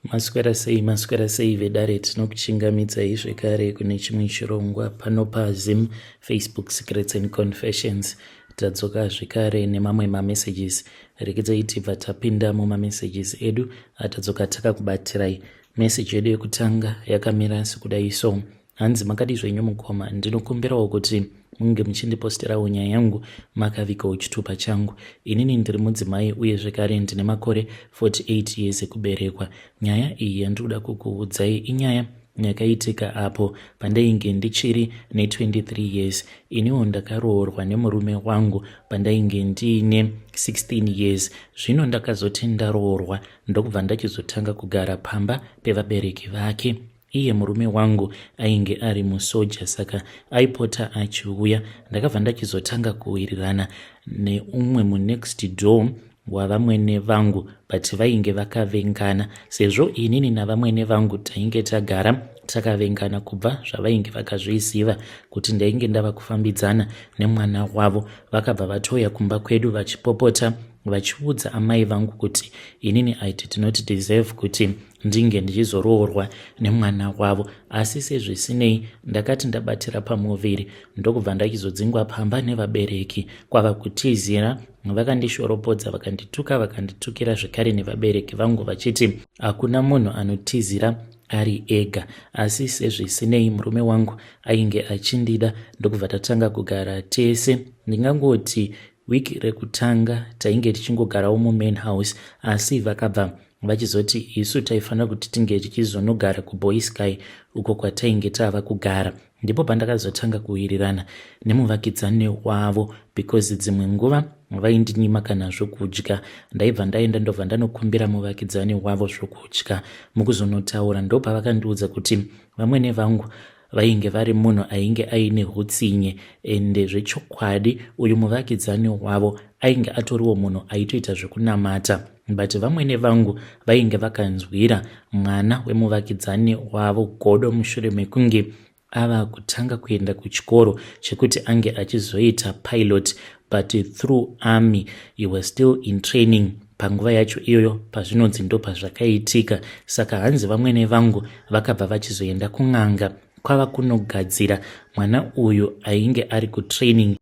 Maswera sei vedare tinokuchingamidzai zvekare kune chimwe chirongwa pano paZim Facebook Secrets and Confessions. Tadzoka zvekare nemamwe mamessages. Rekedzai tibva tapinda mumamessages edu atadzoka takakubatirai. Message yedu yekutanga yakamira sekudai so: hanzi makadi zvenyu mukoma, ndinokumbirawo kuti munge muchindiposterawo nyaya yangu makavikawo chitupa changu. Inini ndiri mudzimai uye zvekare ndine makore 48 years ekuberekwa. Nyaya iyi yandinoda kukuudzai inyaya yakaitika apo pandainge ndichiri ne23 years. Iniwo ndakaroorwa nemurume wangu pandainge ndiine 16 years. Zvino ndakazoti ndaroorwa ndokubva ndachizotanga kugara pamba pevabereki vake. Iye murume wangu ainge ari musoja, saka aipota achiuya. Ndakabva ndachizotanga kuwirirana neumwe munext door wavamwene vangu, but vainge vakavengana. Sezvo inini navamwene vangu tainge tagara takavengana kubva zvavainge vakazviziva kuti ndainge ndava kufambidzana nemwana wavo, vakabva vatoya kumba kwedu vachipopota vachiudza amai vangu kuti inini I did not deserve kuti ndinge ndichizoroorwa nemwana wavo. Asi sezvisinei ndakati ndabatira pamuviri ndokubva ndachizodzingwa pamba nevabereki. Kwava kutizira vakandishoropodza, vakandituka, vakanditukira zvekare nevabereki vangu vachiti hakuna munhu anotizira ari ega. Asi sezvisinei murume wangu ainge achindida ndokubva tatanga kugara tese. Ndingangoti wiki rekutanga tainge tichingogarawo mumain house, asi vakabva vachizoti isu taifanira kuti tinge tichizonogara kuBoy Sky uko kwatainge tava kugara. Ndipo pandakazotanga kuwirirana nemuvakidzani wavo, because dzimwe nguva vaindinyima kana zvokudya. Ndaibva ndaenda ndobva ndanokumbira muvakidzani wavo zvokudya. Mukuzonotaura ndopavakandiudza kuti vamwene vangu vainge vari munhu ainge aine hutsinye, ende zvechokwadi uyu muvakidzani wavo ainge atoriwo munhu aitoita zvekunamata. But vamwene vangu vainge vakanzwira mwana wemuvakidzani wavo godo mushure mekunge ava kutanga kuenda kuchikoro chekuti ange achizoita pilot, but through army he was still in training. Panguva yacho iyoyo pazvinonzi ndo pazvakaitika. Saka hanzi vamwene vangu vakabva vachizoenda kun'anga kwava kunogadzira mwana uyu ainge ari kutraining,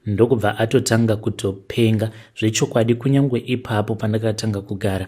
ndokubva atotanga kutopenga. Zvechokwadi kunyangwe ipapo pandakatanga kugara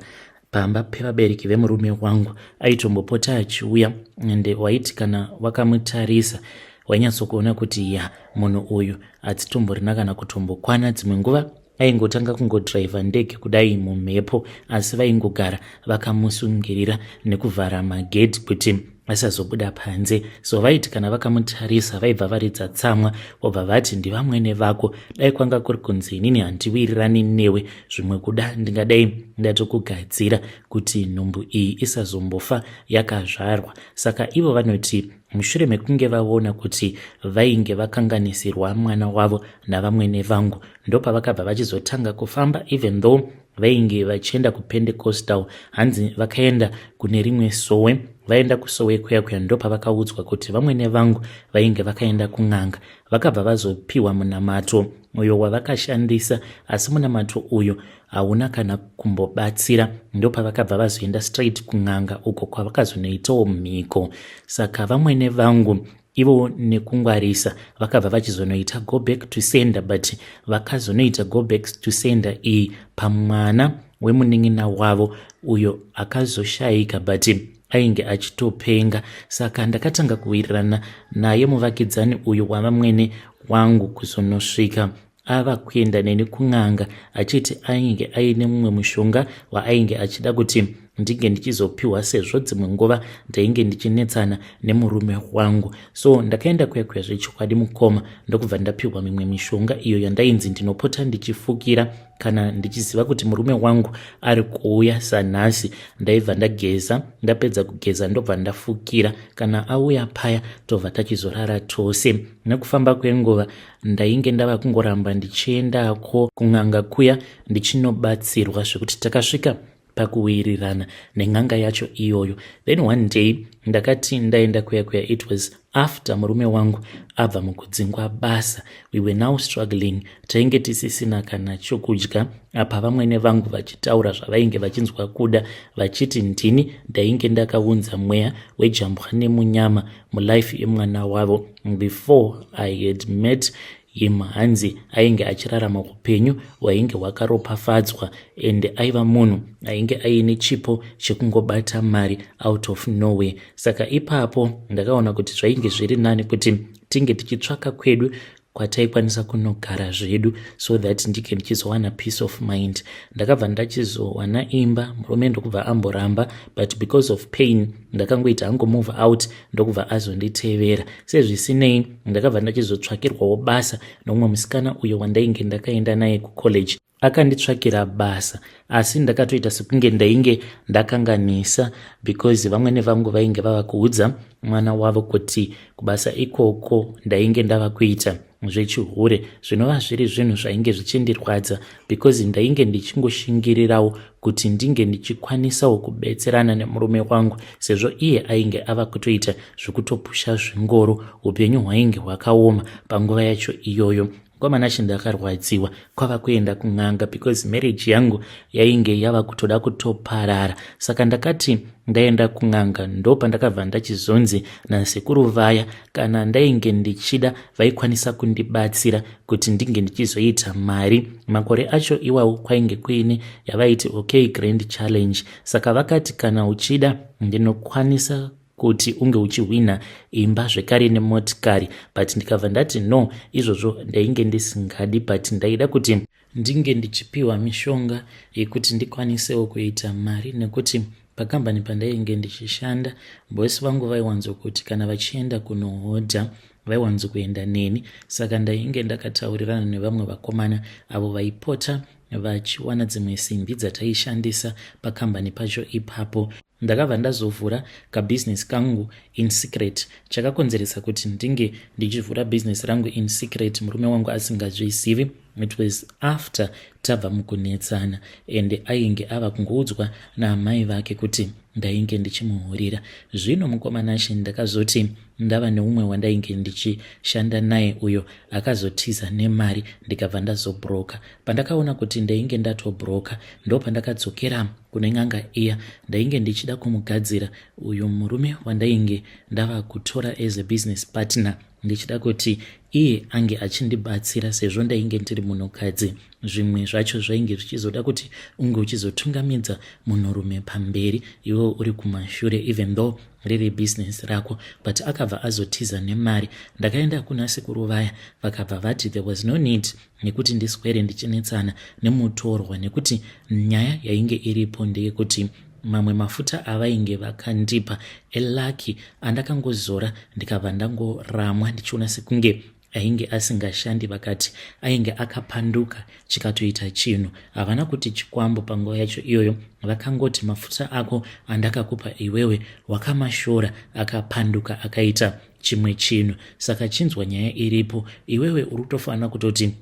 pamba pevabereki vemurume wangu aitombopota achiuya, ende waiti kana wakamutarisa wainyatsokuona kuti munhu uyu hadzitomborina kana kutombokwana. Dzimwe nguva aingotanga kungodhiraivha ndege kudai mumhepo, asi vaingogara vakamusungirira nekuvhara magedhi kuti asazobuda panze. So vaiti kana vakamutarisa vaibva varidza tsamwa vobva vati ndivamwene vako. Dai kwanga kuri kunzi inini handiwirirani newe, zvimwe kuda ndingadai ndatokugadzira kuti nhumbu iyi isazombofa yakazvarwa. Saka ivo vanoti mushure mekunge vaona kuti vainge vakanganisirwa mwana wavo navamwene vangu, ndopavakabva vachizotanga kufamba, even though vainge vachienda kuPentecostal. Hanzi vakaenda kune rimwe sowe, vaenda kusowe kuya ndopavakaudzwa kuti vamwene vangu vainge vakaenda kun'anga. Vakabva vazopiwa munamato uyo wavakashandisa, asi munamato uyo hauna kana kumbobatsira. Ndopavakabva vazoenda straight kun'anga uko kwavakazonoitawo mhiko. Saka vamwene vangu ivo nekungwarisa vakabva vachizonoita go back to sender, but vakazonoita go back to sender iyi pamwana wemunin'ina wavo uyo akazoshayika, but ainge achitopenga. Saka ndakatanga kuwirirana naye muvakidzani uyu wavamwene wangu kuzonosvika ava kuenda neni kun'anga, achiti ainge aine mumwe mushonga waainge achida kuti ndinge ndichizopiwa, sezvo dzimwe nguva ndainge ndichinetsana nemurume wangu. So ndakaenda kuya zvechokwadi mukoma ndokubva ndapiwa mimwe mishonga iyo yandainzi ndinopota ndichifukira kana ndichiziva kuti murume wangu ari kuuya sanhasi. Ndaibva ndageza, ndapedza kugeza ndobva ndafukira. Kana auya paya tobva tachizorara tose. Nekufamba kwenguva ndainge ndava kungoramba ndichiendako kun'anga kuya ndichinobatsirwa, zvekuti takasvika pakuwirirana nen'anga yacho iyoyo. Then one day ndakati ndaenda kuya, it was after murume wangu abva mukudzingwa basa. We were now struggling, tainge tisisina kana chokudya, apa vamwene vangu vachitaura zvavainge vachinzwa kuda, vachiti ndini ndainge ndakaunza mweya wejambwa nemunyama mulife yemwana wavo. Before I had met him, hanzi ainge achirarama upenyu hwainge hwakaropafadzwa, and aiva munhu ainge aine chipo chekungobata mari out of nowhere. Saka ipapo ndakaona kuti zvainge zviri nani kuti tinge tichitsvaka kwedu kwataikwanisa kunogara zvedu, so that ndike ndichizowana peace of mind. Ndakabva ndachizowana imba, murume ndokubva amboramba, but because of pain ndakangoita hangu move out, ndokubva azonditevera. Sezvisinei ndakabva ndachizotsvakirwawo basa nomumwe musikana uyo wandainge ndakaenda naye kucollege. Akanditsvakira basa, asi ndakatoita sekunge ndainge ndakanganisa, because vamwene vangu vainge vava kuudza mwana wavo kuti kubasa ikoko ndainge ndava kuita zvechihure, zvinova zviri zvinhu zvainge zvichindirwadza, because ndainge ndichingoshingirirawo kuti ndinge ndichikwanisawo kubetserana nemurume wangu, sezvo iye ainge ava kutoita zvekutopusha zvingoro. Upenyu hwainge hwakaoma panguva yacho iyoyo. Komana chindakarwadziwa kwava kuenda kun'anga, because marriage yangu yainge yava kutoda kutoparara. Saka ndakati ndaenda kun'anga, ndopa ndakabva ndachizonzi nasekuru vaya kana ndainge ndichida vaikwanisa kundibatsira kuti ndinge ndichizoita mari. Makore acho iwawo kwainge kuine yavaiti okay grand challenge. Saka vakati kana uchida ndinokwanisa kuti unge uchihwina imba zvekare nemotikari, but ndikabva ndati no, izvozvo ndainge ndisingadi, but ndaida kuti ndinge ndichipiwa mishonga yekuti ndikwanisewo kuita mari, nekuti pakambani pandainge ndichishanda bosi vangu vaiwanzo kuti kana vachienda kunohodha vaiwanzo kuenda neni. Saka ndainge ndakataurirana nevamwe vakomana avo vaipota vachiwana dzimwe simbi dzataishandisa pakambani pacho ipapo. Ndakabva ndazovhura kabusiness kangu in secret. Chakakonzeresa kuti ndinge ndichivhura business rangu in secret murume wangu asingazvizivi, it was after tabva mukunetsana, and ainge ava kungoudzwa naamai vake kuti ndainge ndichimuhurira. Zvino mukomana she ndakazoti ndava neumwe wandainge ndichishanda naye uyo akazotiza nemari, ndikabva ndazobroka. Pandakaona kuti ndainge ndatobroka, ndo pandakadzokera kune n'anga iya. Ndainge ndichida kumugadzira uyu murume wandainge ndava kutora as a business partner, ndichida kuti iye ange achindibatsira sezvo ndainge ndiri munhukadzi. Zvimwe zvacho zvainge zvichizoda kuti unge uchizotungamidza munhurume pamberi, iwe uri kumashure, even though riri business rako, but akabva azotiza nemari. Ndakaenda kuna sekuru vaya, vakabva vati there was no need nekuti ndiswere ndichinetsana nemutorwa, nekuti nyaya yainge iripo ndeyekuti mamwe mafuta avainge vakandipa elaki andakangozora ndikabva ndangoramwa ndichiona sekunge ainge asingashandi, vakati ainge akapanduka chikatoita chinhu. Havana kuti chikwambo panguva yacho iyoyo, vakangoti mafuta ako andakakupa iwewe wakamashora akapanduka akaita chimwe chinhu. Saka chinzwa nyaya iripo, iwewe uri kutofanira kutoti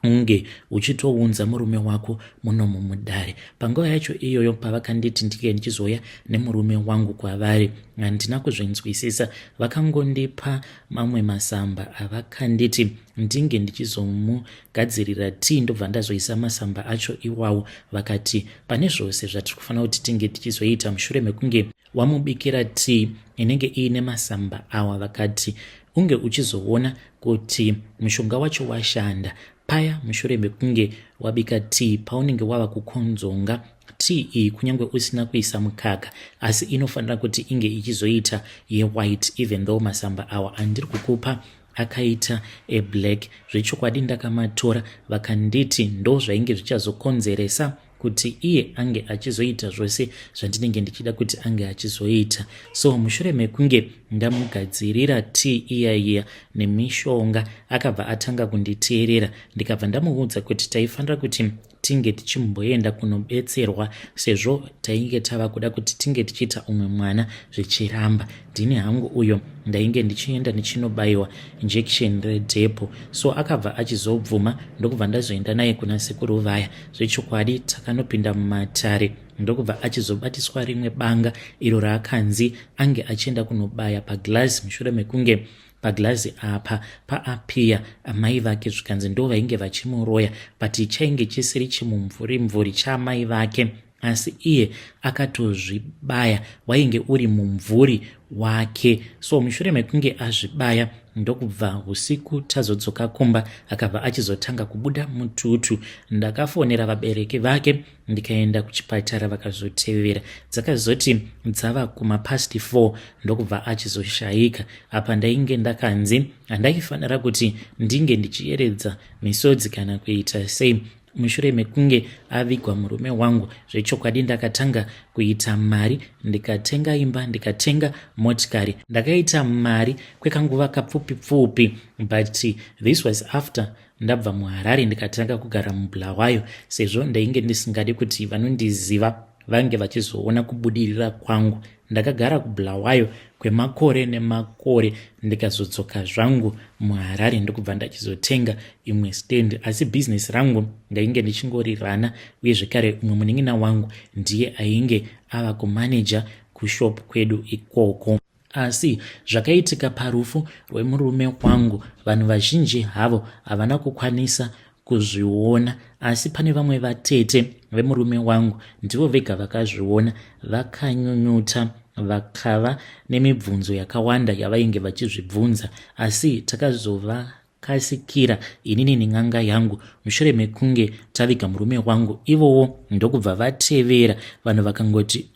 unge uchitounza murume wako muno mumudare. Panguva yacho iyoyo pavakanditi ndike ndichizoya nemurume wangu kwavari, handina kuzvinzwisisa. Vakangondipa mamwe masamba avakanditi ndinge ndichizomugadzirira tii, ndobva ndazoisa masamba acho iwawo. Vakati pane zvose zvatiri kufanira kuti tinge tichizoita mushure mekunge wamubikira tii inenge iine masamba awa, vakati unge uchizoona kuti mushonga wacho washanda paya mushure mekunge wabika tii, paunenge wava kukonzonga tii iyi kunyange usina kuisa mukaka, asi inofanira kuti inge ichizoita yewhite, even though masamba awa andiri kukupa akaita eblack. Zvechokwadi ndakamatora, vakanditi ndo zvainge zvichazokonzeresa kuti iye ange achizoita zvose zvandinenge ndichida kuti ange achizoita. So mushure mekunge ndamugadzirira tii iyaiya nemishonga, akabva atanga kunditeerera. Ndikabva ndamuudza kuti taifanira kuti tinge tichimboenda kunobetserwa sezvo tainge tava kuda kuti tinge tichiita umwe mwana zvichiramba. Ndini hangu uyo ndainge ndichienda ndichinobayiwa injection redhepo, so akabva achizobvuma ndokubva ndazoenda naye kuna sekuru vaya. Zvechokwadi takanopinda mumatare ndokubva achizobatiswa rimwe banga iro raakanzi ange achienda kunobaya paglazi, mushure mekunge paglazi apa paapia amai vake zvikanzi ndo vainge vachimuroya, but chainge chisiri chimumvuri chaamai vake, asi iye akatozvibaya, wainge uri mumvuri wake. So mushure mekunge azvibaya ndokubva usiku tazodzoka kumba, akabva achizotanga kubuda mututu. Ndakafonera vabereki vake ndikaenda kuchipatara, vakazotevera. Dzakazoti dzava kumapasti 4 ndokubva achizoshayika. Apa ndainge ndakanzi handaifanira kuti ndinge ndichieredza misodzi kana kuita sei. Mushure mekunge avigwa murume wangu, zvechokwadi ndakatanga kuita mari, ndikatenga imba, ndikatenga motikari, ndakaita mari kwekanguva kapfupi, but this was after ndabva muHarare ndikatanga kugara muBulawayo, sezvo ndainge ndisingadi kuti vanondiziva vange vachizoona kubudirira kwangu. Ndakagara kuBulawayo kwemakore nemakore, ndikazodzoka zvangu muHarare ndokubva ndachizotenga imwe stand, asi business rangu ndainge ndichingorirana, uye zvekare umwe munin'ina wangu ndiye ainge ava kumanager kushop kwedu ikoko. Asi zvakaitika parufu rwemurume wangu, vanhu vazhinji havo havana kukwanisa kuzviona, asi pane vamwe vatete vemurume wangu ndivo vega vakazviona, vakanyunyuta, vakava nemibvunzo yakawanda yavainge vachizvibvunza, asi takazovakasikira inini nen'anga yangu. Mushure mekunge taviga murume wangu, ivowo ndokubva vatevera. Vanhu vakangoti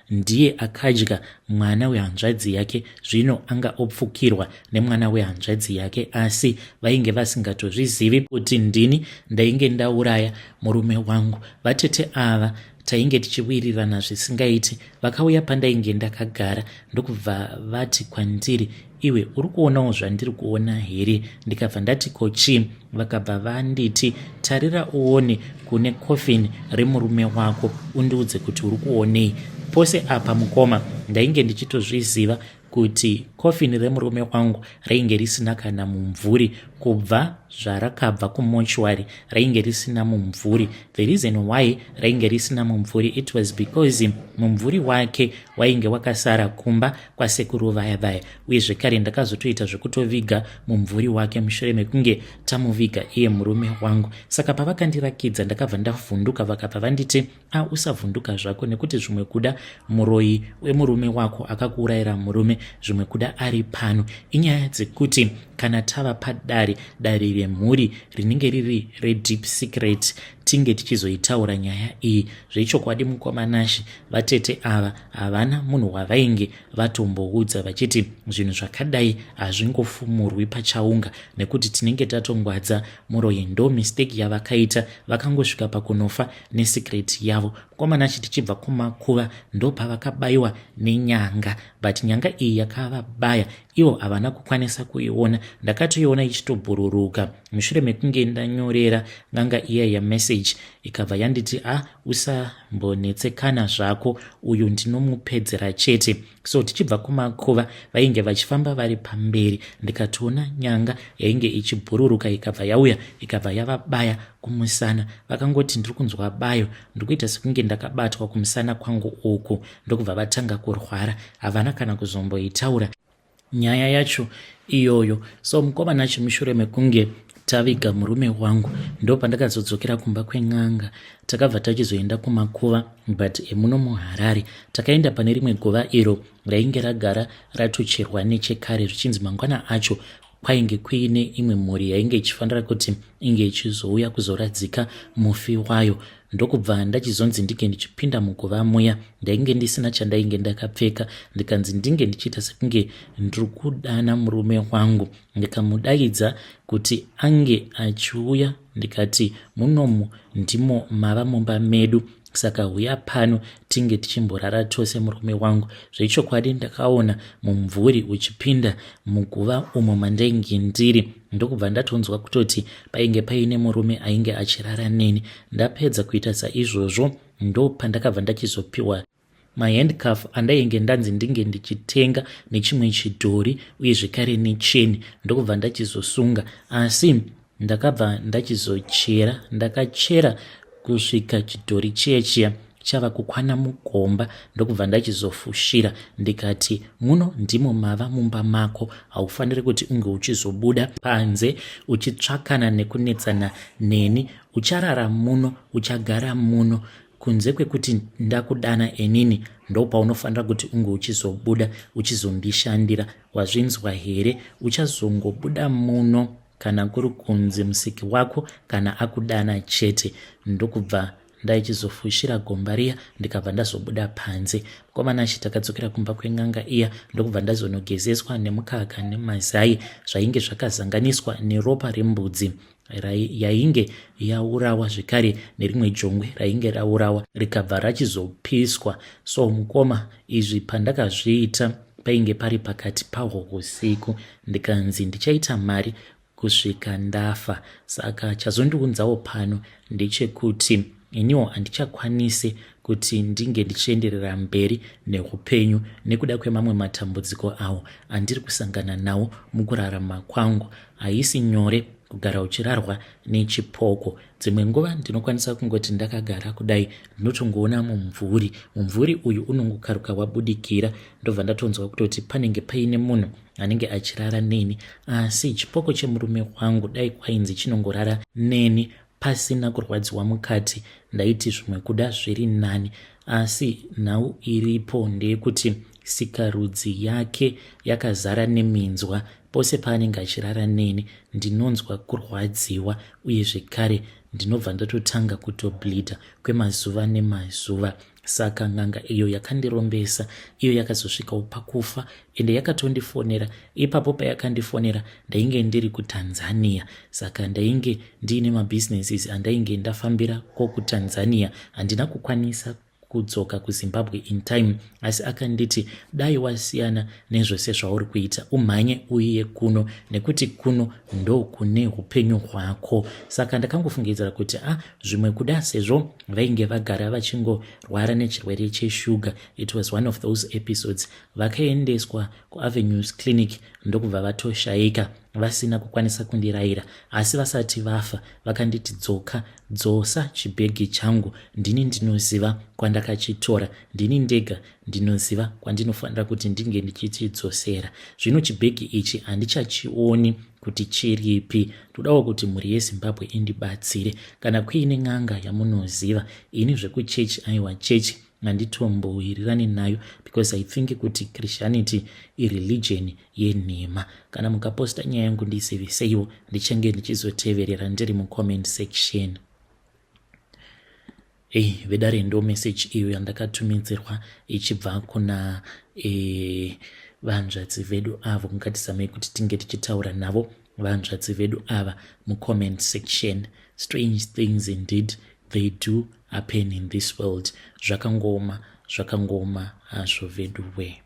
ndiye akadya mwana wehanzvadzi yake, zvino anga opfukirwa nemwana wehanzvadzi yake, asi vainge vasingatozvizivi kuti ndini ndainge ndauraya murume wangu. Vatete ava tainge tichiwirirana zvisingaiti, vakauya pandainge ndakagara ndokubva vati kwandiri, iwe uri kuonawo zvandiri kuona here? Ndikabva ndati kochi? Vakabva vanditi, tarira uone kune coffin remurume wako undiudze kuti uri kuonei. Pose apa mukoma ndainge ndichitozviziva kuti coffin remurume wangu rainge risina kana mumvuri, kubva zvarakabva kumochwari rainge risina mumvuri. The reason why rainge risina mumvuri, it was because mumvuri wake wainge wakasara kumba kwasekuru vaya, uye zvekare ndakazotoita zvekutoviga mumvuri wake mushure mekunge tamuviga iye murume wangu. Saka pavakandirakidza ndakabva ndavhunduka, vakabva vanditi usavhunduka zvako, nekuti zvimwe kuda muroyi wemurume wako akakuurayira murume, zvimwe kuda ari pano. Inyaya dzekuti kana tava padare remhuri rinenge riri redeep secret, tinge tichizoitaura nyaya iyi. Zvechokwadi mukomanashi, vatete ava havana munhu wavainge vatomboudza vachiti zvinhu zvakadai hazvingofumurwi pachaunga, nekuti tinenge tatongwadza muroyi. Ndo mistake yavakaita, vakangosvika pakunofa nesecret yavo. Mukomanashi tichibva kumakuva ndo pavakabayiwa nenyanga, but nyanga iyi yakavabaya, ivo havana kukwanisa kuiona. Ndakatoiona ichitobhururuka mushure mekunge ndanyorera n'anga iya yamessage, ikabva yanditi usambonetsekana zvako, uyu ndinomupedzera chete. So tichibva kumakuva vainge vachifamba vari pamberi, ndikatoona nyanga yainge ichibhururuka, ikabva yauya ikabva yavabaya kumusana. Vakangoti ndiri kunzwa bayo, ndikuita sekunge ndakabatwa kumusana kwangu uku, ndokubva vatanga kurwara. Havana kana kuzomboitaura nyaya yacho iyoyo. So mukomana chimushure mekunge taviga murume wangu, ndo pandakazodzokera kumba kwen'anga. Takabva tachizoenda kumakuva, but emuno muHarare takaenda pane rimwe guva iro rainge ragara ratucherwa nechekare, zvichinzi mangwana acho kwainge kuine imwe mhuri yainge ichifanira kuti inge ichizouya kuzoradzika mufi wayo. Ndokubva ndachizonzi ndinge ndichipinda muguva muya, ndainge ndisina chandainge ndakapfeka, ndikanzi ndinge ndichiita sekunge ndiri kudana murume wangu. Ndikamudaidza kuti ange achiuya, ndikati munomu ndimo mava mumba medu, saka huya pano tinge tichimborara tose murume wangu. Zvechokwadi ndakaona mumvuri uchipinda muguva umo mandainge ndiri, ndokubva ndatonzwa kutoti painge paine murume ainge achirara neni. Ndapedza kuita saizvozvo ndo pandakabva ndachizopiwa mahandcuff andainge ndanzi ndinge ndichitenga nechimwe chidhori uye zvekare necheni, ndokubva ndachizosunga. Asi ndakabva ndachizochera, ndakachera kusvika chidhori chiya chava kukwana mugomba, ndokubva ndachizofushira ndikati, muno ndimo mava mumba mako, haufaniri kuti unge uchizobuda panze uchitsvakana nekunetsana neni, ucharara muno, uchagara muno. Kunze kwekuti ndakudana enini, ndo paunofanira kuti unge uchizobuda uchizondishandira. Wazvinzwa here? Uchazongobuda muno kana kuri kunzi musiki wako kana akudana chete. Ndokubva ndaichizofushira gomba riya ndikabva ndazobuda panze. Mukomana achi takadzokera kumba kweng'anga iya, ndokubva ndazonogezeswa nemukaka nemazai zvainge zvakazanganiswa neropa rembudzi yainge yaurawa zvekare nerimwe jongwe rainge raurawa rikabva rachizopiswa. So mukoma, izvi pandakazviita painge pari pakati pahwo usiku, ndikanzi ndichaita mari kusvika ndafa. Saka chazondiunzawo pano ndechekuti iniwo handichakwanisi kuti ndinge ndichienderera mberi neupenyu nekuda kwemamwe matambudziko awo andiri kusangana nawo mukurarama kwangu. Haisi nyore kugara uchirarwa nechipoko. Dzimwe nguva ndinokwanisa kungoti ndakagara kudai ndinotongoona mumvuri uyu unongokaruka wabudikira, ndobva ndatonzwa kutoti panenge paine munhu anenge achirara neni. Asi chipoko chemurume wangu dai kwainzi chinongorara neni pasina kurwadziwa mukati, ndaiti zvimwe kuda zviri nani. Asi nhau iripo ndeyekuti sikarudzi yake yakazara neminzwa. Pose paanenge achirara neni ndinonzwa kurwadziwa, uye zvekare ndinobva ndatotanga kutobleedha kwemazuva nemazuva. Saka ng'anga iyo yakandirombesa, iyo yakazosvikawo pakufa, ende yakatondifonera. Ipapo payakandifonera ndainge ndiri kuTanzania, saka ndainge ndiine mabhizinesis andainge ndafambira kokuTanzania. Handina kukwanisa kudzoka kuZimbabwe in time, asi akanditi dai wasiyana nezvose zvauri kuita umhanye uiye kuno, nekuti kuno ndo kune upenyu hwako. Saka ndakangofungidzira kuti zvimwe kuda sezvo vainge vagara vachingorwara nechirwere cheshuga, it was one of those episodes, vakaendeswa kuAvenues Clinic ndokubva vatoshayika vasina kukwanisa kundirayira. Asi vasati vafa vakanditi dzosa chibhegi changu, ndini ndinoziva kwandakachitora, ndini ndega ndinoziva kwandinofanira kuti ndinge ndichichidzosera. Zvino chibhegi ichi handichachioni kuti chiripi. Todawo kuti mhuri yeZimbabwe indibatsire. Kana kuine n'anga yamunoziva, ini zvekuchechi, aiwa chechi handitombowirirani nayo, because I think kuti Christianity ireligion yenhema. Kana mukaposta nyaya yangu ndiziviseiwo, ndichange ndichizoteverera ndiri mucomment section. Vedare ndo message iyo yandakatumidzirwa ichibva kuna vanzvadzi vedu avo. Ngatisamei kuti tinge tichitaura navo vanzvadzi vedu ava mucomment section. Strange things indeed they do happen in this world. Zvakangoma hazvo vedu we.